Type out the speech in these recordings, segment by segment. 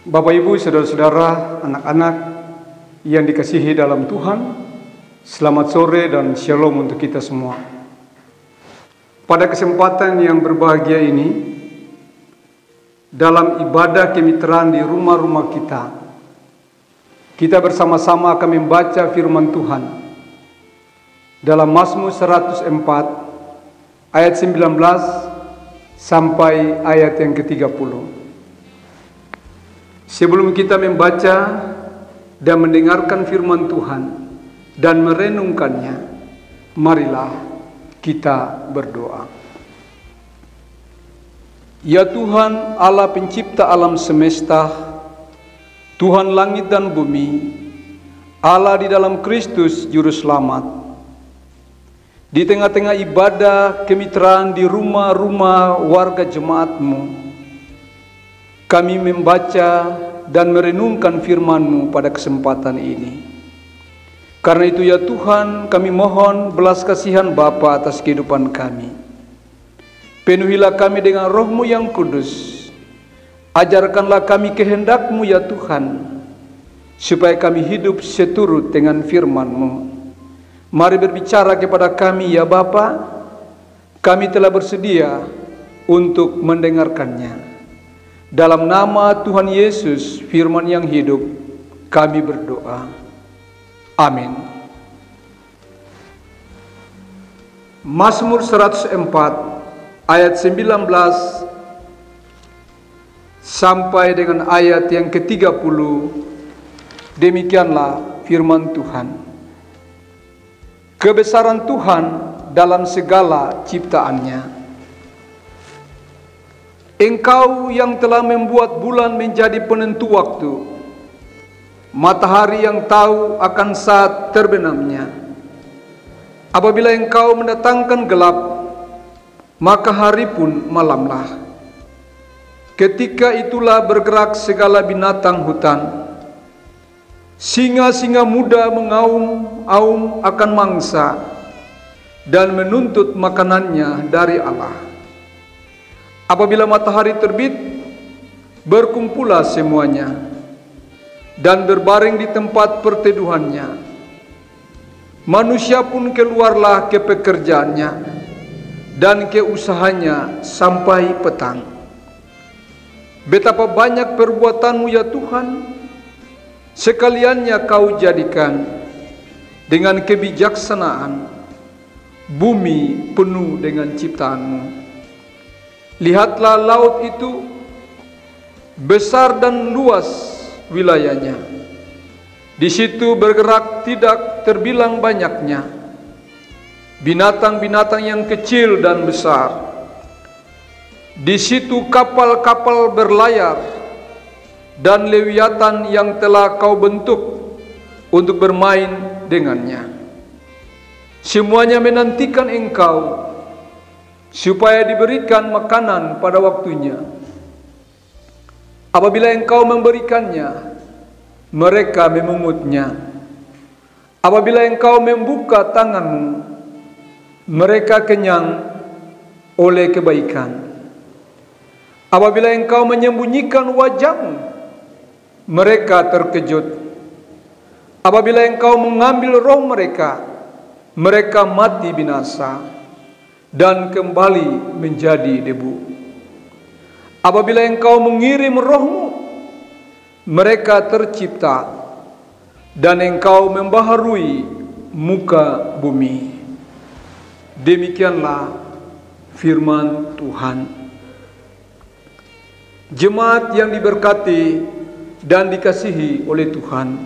Bapak, Ibu, saudara-saudara, anak-anak yang dikasihi dalam Tuhan, selamat sore dan shalom untuk kita semua. Pada kesempatan yang berbahagia ini, dalam ibadah kemitraan di rumah-rumah kita bersama-sama akan membaca firman Tuhan dalam Mazmur 104 ayat 19 sampai ayat yang ke-30. Sebelum kita membaca dan mendengarkan firman Tuhan dan merenungkannya, marilah kita berdoa. Ya Tuhan, Allah pencipta alam semesta, Tuhan langit dan bumi, Allah di dalam Kristus Juru Selamat. Di tengah-tengah ibadah kemitraan di rumah-rumah warga jemaat-Mu, kami membaca dan merenungkan firman-Mu pada kesempatan ini. Karena itu ya Tuhan, kami mohon belas kasihan Bapa atas kehidupan kami. Penuhilah kami dengan Roh-Mu yang kudus. Ajarkanlah kami kehendak-Mu ya Tuhan, supaya kami hidup seturut dengan firman-Mu. Mari berbicara kepada kami ya Bapa. Kami telah bersedia untuk mendengarkannya. Dalam nama Tuhan Yesus, firman yang hidup, kami berdoa. Amin. Mazmur 104 ayat 19 sampai dengan ayat yang ke-30. Demikianlah firman Tuhan. Kebesaran Tuhan dalam segala ciptaannya. Engkau yang telah membuat bulan menjadi penentu waktu, matahari yang tahu akan saat terbenamnya. Apabila Engkau mendatangkan gelap, maka hari pun malamlah. Ketika itulah bergerak segala binatang hutan. Singa-singa muda mengaum-aum akan mangsa dan menuntut makanannya dari Allah. Apabila matahari terbit, berkumpullah semuanya dan berbaring di tempat perteduhannya. Manusia pun keluarlah ke pekerjaannya dan ke usahanya sampai petang. Betapa banyak perbuatanmu ya Tuhan, sekaliannya Kau jadikan dengan kebijaksanaan. Bumi penuh dengan ciptaan-Mu. Lihatlah laut itu, besar dan luas wilayahnya. Di situ bergerak tidak terbilang banyaknya binatang-binatang yang kecil dan besar. Di situ kapal-kapal berlayar dan lewiatan yang telah Kau bentuk untuk bermain dengannya. Semuanya menantikan Engkau supaya diberikan makanan pada waktunya. Apabila Engkau memberikannya, mereka memungutnya. Apabila Engkau membuka tangan-Mu, mereka kenyang oleh kebaikan. Apabila Engkau menyembunyikan wajah-Mu, mereka terkejut. Apabila Engkau mengambil roh mereka, mereka mati binasa dan kembali menjadi debu. Apabila Engkau mengirim roh-Mu, mereka tercipta dan Engkau membaharui muka bumi. Demikianlah firman Tuhan. Jemaat yang diberkati dan dikasihi oleh Tuhan,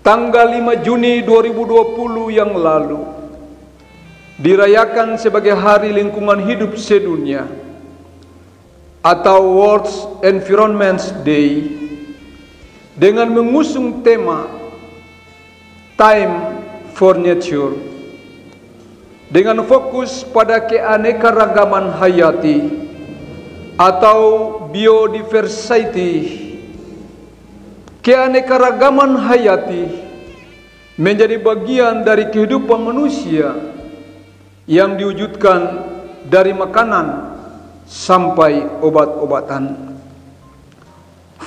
tanggal 5 Juni 2020 yang lalu dirayakan sebagai Hari Lingkungan Hidup Sedunia atau World Environment Day dengan mengusung tema Time for Nature dengan fokus pada keanekaragaman hayati atau biodiversity. Keanekaragaman hayati menjadi bagian dari kehidupan manusia yang diwujudkan dari makanan sampai obat-obatan.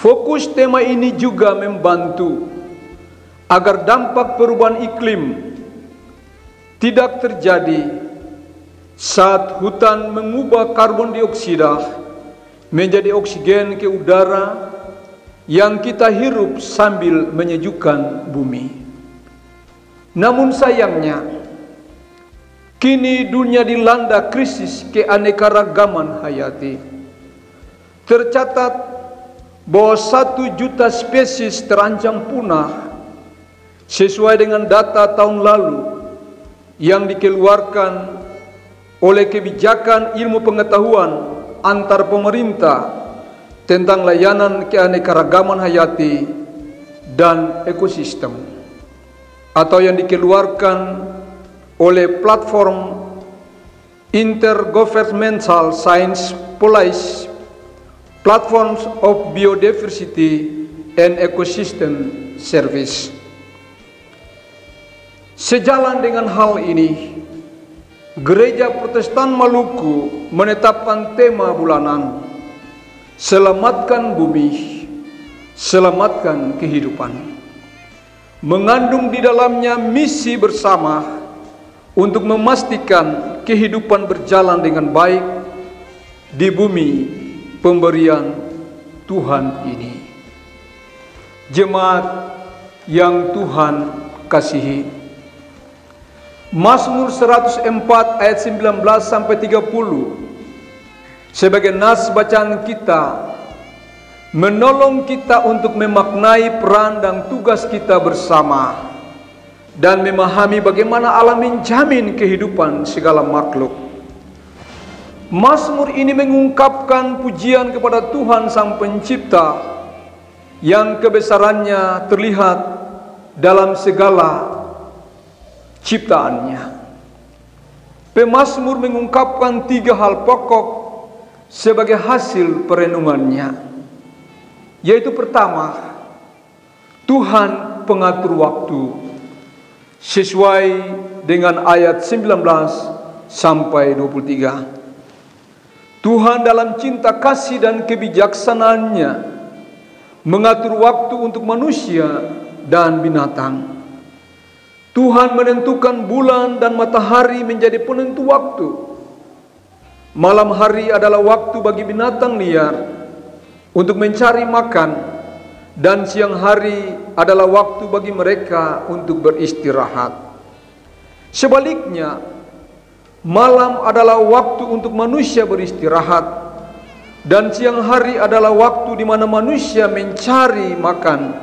Fokus tema ini juga membantu agar dampak perubahan iklim tidak terjadi saat hutan mengubah karbon dioksida menjadi oksigen ke udara yang kita hirup sambil menyejukkan bumi. Namun sayangnya, kini dunia dilanda krisis keanekaragaman hayati. Tercatat bahwa 1 juta spesies terancam punah sesuai dengan data tahun lalu yang dikeluarkan oleh kebijakan ilmu pengetahuan antar pemerintah tentang layanan keanekaragaman hayati dan ekosistem, atau yang dikeluarkan oleh platform Intergovernmental Science Policy Platforms of Biodiversity and Ecosystem Service. Sejalan dengan hal ini, Gereja Protestan Maluku menetapkan tema bulanan Selamatkan Bumi, Selamatkan Kehidupan, mengandung di dalamnya misi bersama untuk memastikan kehidupan berjalan dengan baik di bumi pemberian Tuhan ini. Jemaat yang Tuhan kasihi, Mazmur 104 ayat 19 sampai 30 sebagai nas bacaan kita menolong kita untuk memaknai peran dan tugas kita bersama dan memahami bagaimana Allah menjamin kehidupan segala makhluk. Mazmur ini mengungkapkan pujian kepada Tuhan Sang Pencipta yang kebesarannya terlihat dalam segala ciptaannya. Pemazmur mengungkapkan 3 hal pokok sebagai hasil perenungannya, yaitu pertama, Tuhan pengatur waktu sesuai dengan ayat 19 sampai 23. Tuhan dalam cinta kasih dan kebijaksanaannya mengatur waktu untuk manusia dan binatang. Tuhan menentukan bulan dan matahari menjadi penentu waktu. Malam hari adalah waktu bagi binatang liar untuk mencari makan, dan siang hari adalah waktu bagi mereka untuk beristirahat. Sebaliknya, malam adalah waktu untuk manusia beristirahat, dan siang hari adalah waktu di mana manusia mencari makan.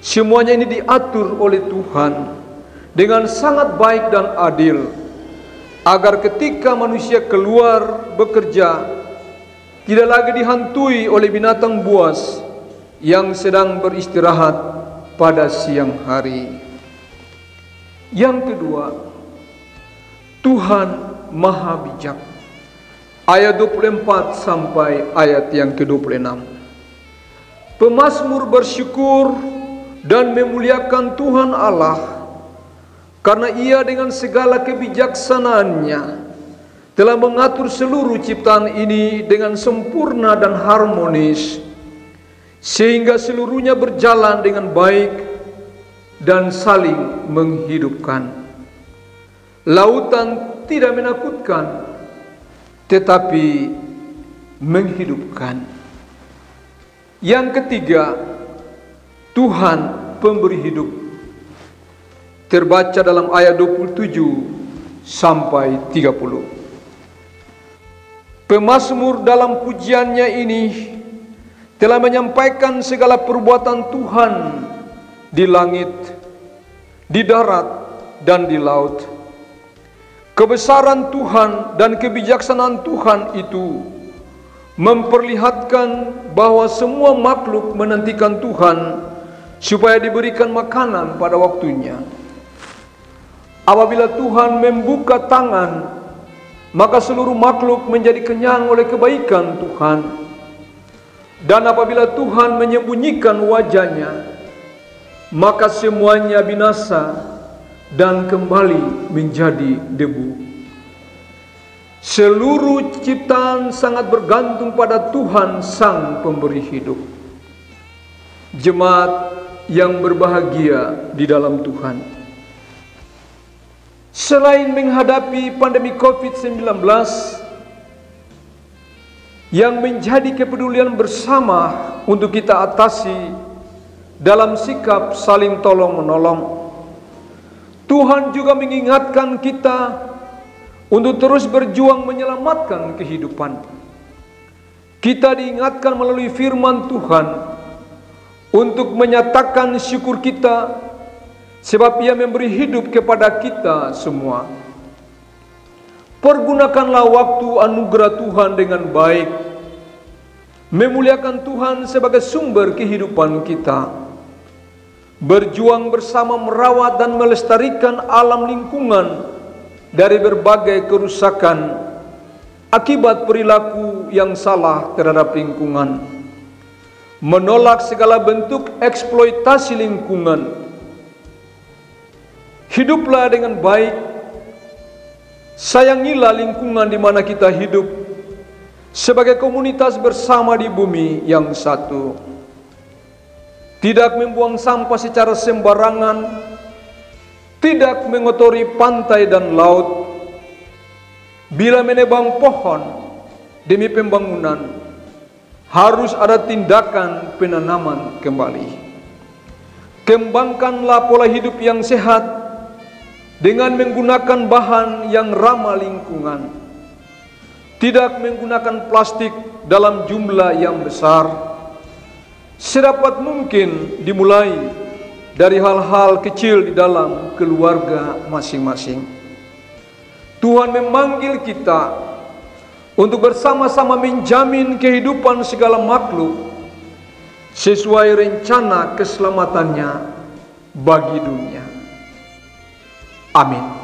Semuanya ini diatur oleh Tuhan dengan sangat baik dan adil, agar ketika manusia keluar bekerja tidak lagi dihantui oleh binatang buas yang sedang beristirahat pada siang hari. Yang kedua, Tuhan Maha Bijak. Ayat 24 sampai ayat yang ke-26. Pemazmur bersyukur dan memuliakan Tuhan Allah karena Ia dengan segala kebijaksanaannya telah mengatur seluruh ciptaan ini dengan sempurna dan harmonis, sehingga seluruhnya berjalan dengan baik dan saling menghidupkan. Lautan tidak menakutkan, tetapi menghidupkan. Yang ketiga, Tuhan pemberi hidup. Terbaca dalam ayat 27 sampai 30. Pemazmur dalam pujiannya ini telah menyampaikan segala perbuatan Tuhan di langit, di darat, dan di laut. Kebesaran Tuhan dan kebijaksanaan Tuhan itu memperlihatkan bahwa semua makhluk menantikan Tuhan supaya diberikan makanan pada waktunya. Apabila Tuhan membuka tangan, maka seluruh makhluk menjadi kenyang oleh kebaikan Tuhan. Dan apabila Tuhan menyembunyikan wajahnya, maka semuanya binasa dan kembali menjadi debu. Seluruh ciptaan sangat bergantung pada Tuhan Sang Pemberi Hidup. Jemaat yang berbahagia di dalam Tuhan, selain menghadapi pandemi COVID-19 yang menjadi kepedulian bersama untuk kita atasi dalam sikap saling tolong-menolong, Tuhan juga mengingatkan kita untuk terus berjuang menyelamatkan kehidupan. Kita diingatkan melalui firman Tuhan untuk menyatakan syukur kita sebab Ia memberi hidup kepada kita semua. Pergunakanlah waktu anugerah Tuhan dengan baik, memuliakan Tuhan sebagai sumber kehidupan kita, berjuang bersama merawat dan melestarikan alam lingkungan dari berbagai kerusakan akibat perilaku yang salah terhadap lingkungan, menolak segala bentuk eksploitasi lingkungan. Hiduplah dengan baik, sayangilah lingkungan di mana kita hidup sebagai komunitas bersama di bumi yang satu. Tidak membuang sampah secara sembarangan, tidak mengotori pantai dan laut. Bila menebang pohon demi pembangunan, harus ada tindakan penanaman kembali. Kembangkanlah pola hidup yang sehat dengan menggunakan bahan yang ramah lingkungan. Tidak menggunakan plastik dalam jumlah yang besar. Sedapat mungkin dimulai dari hal-hal kecil di dalam keluarga masing-masing. Tuhan memanggil kita untuk bersama-sama menjamin kehidupan segala makhluk sesuai rencana keselamatannya bagi dunia. Amin.